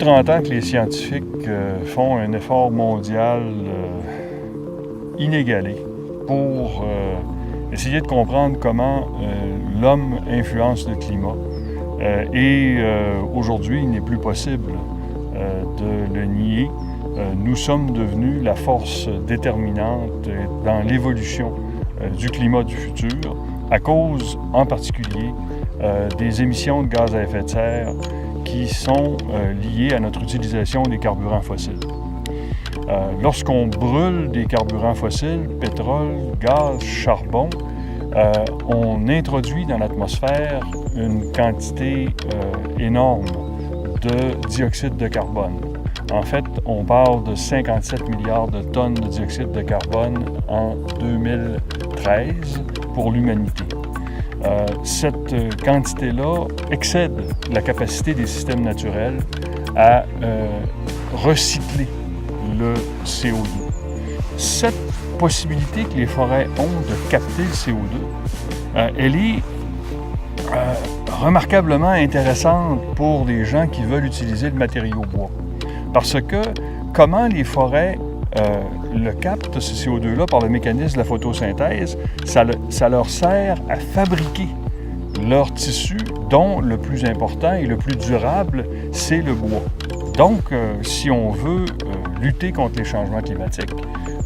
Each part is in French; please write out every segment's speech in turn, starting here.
30 ans que les scientifiques font un effort mondial inégalé pour essayer de comprendre comment l'homme influence le climat. Aujourd'hui, il n'est plus possible de le nier. Nous sommes devenus la force déterminante dans l'évolution du climat du futur, à cause en particulier des émissions de gaz à effet de serre qui sont liées à notre utilisation des carburants fossiles. Lorsqu'on brûle des carburants fossiles, pétrole, gaz, charbon, on introduit dans l'atmosphère une quantité énorme de dioxyde de carbone. En fait, on parle de 57 milliards de tonnes de dioxyde de carbone en 2013 pour l'humanité. Cette quantité-là excède la capacité des systèmes naturels à recycler le CO2. Cette possibilité que les forêts ont de capter le CO2, elle est remarquablement intéressante pour des gens qui veulent utiliser le matériau bois. Parce que comment les forêts le captent, ce CO2-là, par le mécanisme de la photosynthèse, ça leur sert à fabriquer leur tissu, dont le plus important et le plus durable, c'est le bois. Donc, si on veut lutter contre les changements climatiques,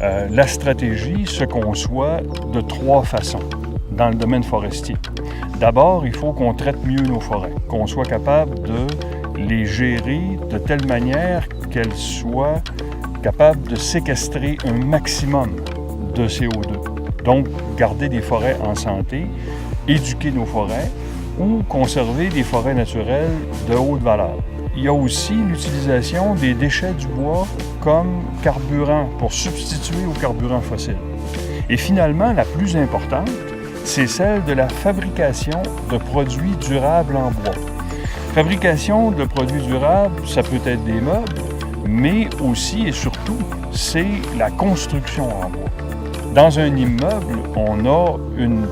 la stratégie se conçoit de 3 façons dans le domaine forestier. D'abord, il faut qu'on traite mieux nos forêts, qu'on soit capable de les gérer de telle manière qu'elles soient capables de séquestrer un maximum de CO2. Donc, garder des forêts en santé, éduquer nos forêts ou conserver des forêts naturelles de haute valeur. Il y a aussi l'utilisation des déchets du bois comme carburant pour substituer au carburant fossile. Et finalement, la plus importante, c'est celle de la fabrication de produits durables en bois. Fabrication de produits durables, ça peut être des meubles, mais aussi et surtout, c'est la construction en bois. Dans un immeuble, on a une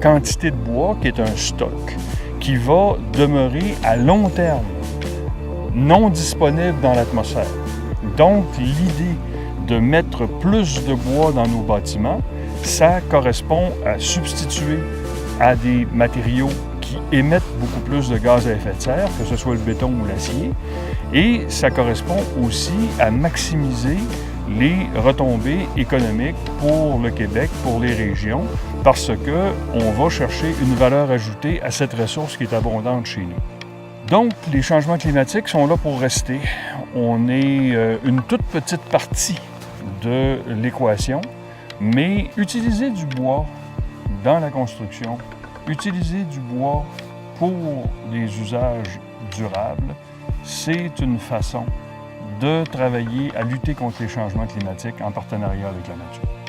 quantité de bois qui est un stock, qui va demeurer à long terme, non disponible dans l'atmosphère. Donc, l'idée de mettre plus de bois dans nos bâtiments, ça correspond à substituer à des matériaux qui émettent beaucoup plus de gaz à effet de serre, que ce soit le béton ou l'acier, et ça correspond aussi à maximiser les retombées économiques pour le Québec, pour les régions, parce qu'on va chercher une valeur ajoutée à cette ressource qui est abondante chez nous. Donc, les changements climatiques sont là pour rester. On est une toute petite partie de l'équation, mais utiliser du bois dans la construction, utiliser du bois pour des usages durables, c'est une façon de travailler à lutter contre les changements climatiques en partenariat avec la nature.